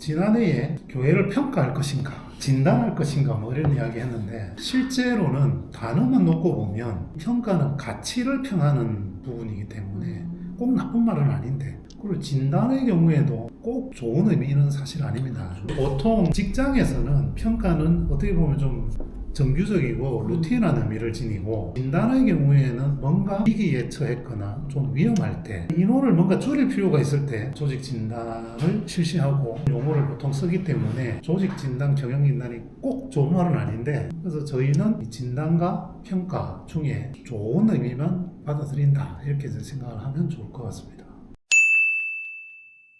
지난해에 교회를 평가할 것인가 진단할 것인가 뭐 이런 이야기 했는데, 실제로는 단어만 놓고 보면 평가는 가치를 평하는 부분이기 때문에 꼭 나쁜 말은 아닌데, 그리고 진단의 경우에도 꼭 좋은 의미는 사실 아닙니다. 보통 직장에서는 평가는 어떻게 보면 좀 정규적이고 루틴한 의미를 지니고, 진단의 경우에는 뭔가 위기에 처했거나 좀 위험할 때, 인원을 뭔가 줄일 필요가 있을 때 조직 진단을 실시하고 용어를 보통 쓰기 때문에 조직 진단, 경영 진단이 꼭 좋은 말은 아닌데, 그래서 저희는 이 진단과 평가 중에 좋은 의미만 받아들인다, 이렇게 생각을 하면 좋을 것 같습니다.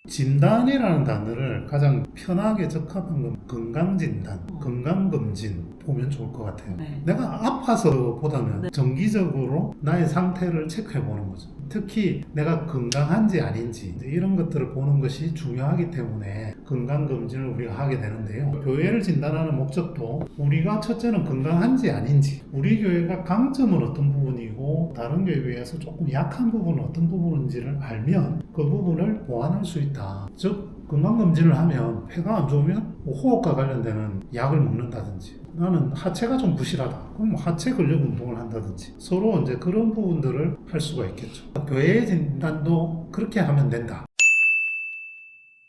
진단이라는 단어를 가장 편하게 적합한 건 건강진단, 건강검진 보면 좋을 것 같아요. 네. 내가 아파서 보다는 네. 정기적으로 나의 상태를 체크해 보는 거죠. 특히 내가 건강한지 아닌지 이런 것들을 보는 것이 중요하기 때문에 건강검진을 우리가 하게 되는데요. 교회를 진단하는 목적도 우리가 첫째는 건강한지 아닌지, 우리 교회가 강점은 어떤 부분이고 다른 교회에 비해서 조금 약한 부분은 어떤 부분인지를 알면 그 부분을 보완할 수 있다. 즉 건강검진을 하면 폐가 안 좋으면 호흡과 관련되는 약을 먹는다든지, 나는 하체가 좀 부실하다, 그럼 하체 근력 운동을 한다든지, 서로 이제 그런 부분들을 할 수가 있겠죠. 교회 진단도 그렇게 하면 된다.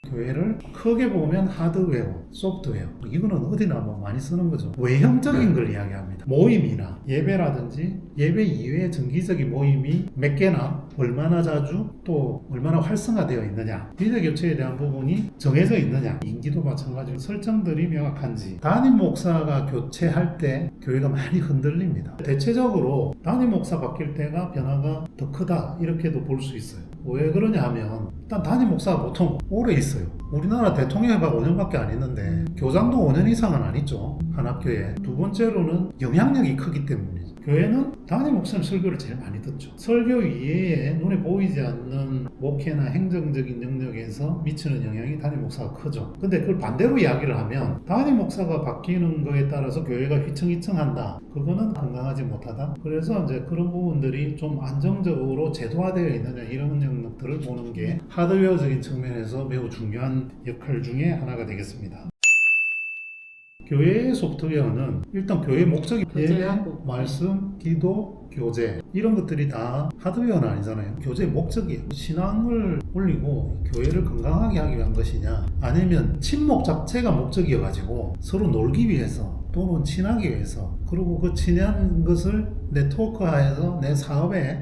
교회를 크게 보면 하드웨어, 소프트웨어, 이거는 어디나 뭐 많이 쓰는 거죠. 외형적인 걸 이야기합니다. 모임이나 예배라든지 예배 이외의 정기적인 모임이 몇 개나 얼마나 자주 또 얼마나 활성화되어 있느냐, 리더 교체에 대한 부분이 정해져 있느냐, 임기도 마찬가지로 설정들이 명확한지. 담임 목사가 교체할 때 교회가 많이 흔들립니다. 대체적으로 담임 목사 바뀔 때가 변화가 더 크다, 이렇게도 볼 수 있어요. 왜 그러냐 하면, 일단 담임 목사가 보통 오래 있어요. 우리나라 대통령회가 5년밖에 안 있는데 교장도 5년 이상은 안 있죠, 한 학교에. 두 번째로는 영향력이 크기 때문이죠. 교회는 담임 목사님 설교를 제일 많이 듣죠. 설교 이외에 눈에 보이지 않는 목회나 행정적인 영역에서 미치는 영향이 담임 목사가 크죠. 근데 그걸 반대로 이야기를 하면, 담임 목사가 바뀌는 거에 따라서 교회가 휘청휘청한다, 그거는 건강하지 못하다. 그래서 이제 그런 부분들이 좀 안정적으로 제도화되어 있느냐, 이런 영역들을 보는 게 하드웨어적인 측면에서 매우 중요한 역할 중에 하나가 되겠습니다. 교회의 소프트웨어는 일단 교회 목적이 예배, 말씀, 기도, 교제, 이런 것들이 다 하드웨어는 아니잖아요. 교제의 목적이에요. 신앙을 올리고 교회를 건강하게 하기 위한 것이냐, 아니면 친목 자체가 목적이어가지고 서로 놀기 위해서 또는 친하기 위해서, 그리고 그 친한 것을 네트워크화해서 내 사업에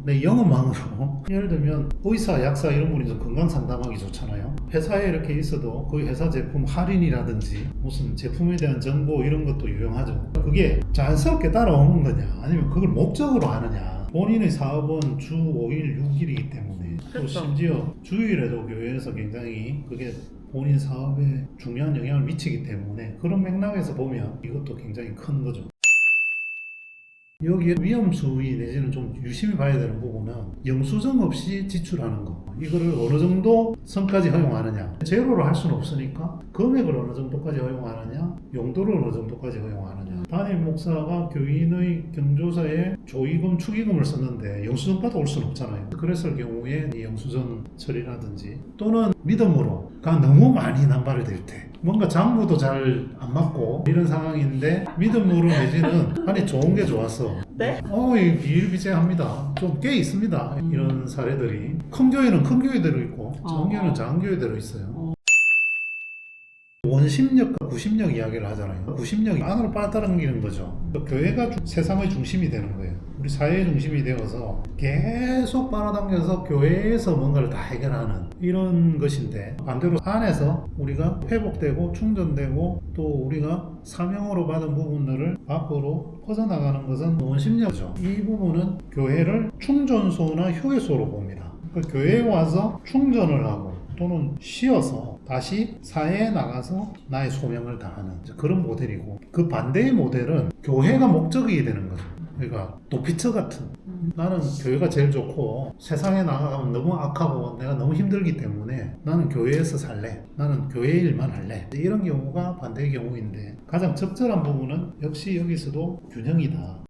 내 영업망으로 예를 들면 의사, 약사 이런 분이 좀 건강 상담하기 좋잖아요. 회사에 이렇게 있어도 그 회사 제품 할인이라든지 무슨 제품에 대한 정보 이런 것도 유용하죠. 그게 자연스럽게 따라오는 거냐, 아니면 그걸 목적으로 하느냐. 본인의 사업은 주 5일 6일이기 때문에, 또 심지어 주일에도 교회에서 굉장히 그게 본인 사업에 중요한 영향을 미치기 때문에, 그런 맥락에서 보면 이것도 굉장히 큰 거죠. 여기에 위험수위 내지는 좀 유심히 봐야 되는 부분은 영수증 없이 지출하는 거, 이거를 어느 정도 선까지 허용하느냐. 제로로 할 수는 없으니까 금액을 어느 정도까지 허용하느냐, 용도를 어느 정도까지 허용하느냐. 담임 목사가 교인의 경조사에 조의금, 축의금을 썼는데 영수증 받아올 수는 없잖아요. 그랬을 경우에 이 영수증 처리라든지, 또는 믿음으로가 너무 많이 남발이 될 때, 뭔가 장부도 잘 안 맞고 이런 상황인데 믿음으로 내지는 아니 좋은 게 좋았어, 네? 이 비일비재합니다, 좀 꽤 있습니다. 이런 사례들이 큰 교회는 큰 교회대로 있고 작은 교회는 작은 교회대로 있어요. 원심력과 구심력 이야기를 하잖아요. 구심력이 안으로 빨아당기는 거죠. 교회가 세상의 중심이 되는 거예요. 우리 사회의 중심이 되어서 계속 빨아당겨서 교회에서 뭔가를 다 해결하는 이런 것인데, 반대로 안에서 우리가 회복되고 충전되고 또 우리가 사명으로 받은 부분들을 밖으로 퍼져나가는 것은 원심력이죠. 이 부분은 교회를 충전소나 휴게소로 봅니다. 그러니까 교회에 와서 충전을 하고 또는 쉬어서 다시 사회에 나가서 나의 소명을 다하는 그런 모델이고, 그 반대의 모델은 교회가 목적이 되는 거죠. 그러니까 도피처 같은, 나는 교회가 제일 좋고 세상에 나가면 너무 악하고 내가 너무 힘들기 때문에 나는 교회에서 살래, 나는 교회 일만 할래, 이런 경우가 반대의 경우인데, 가장 적절한 부분은 역시 여기서도 균형이다.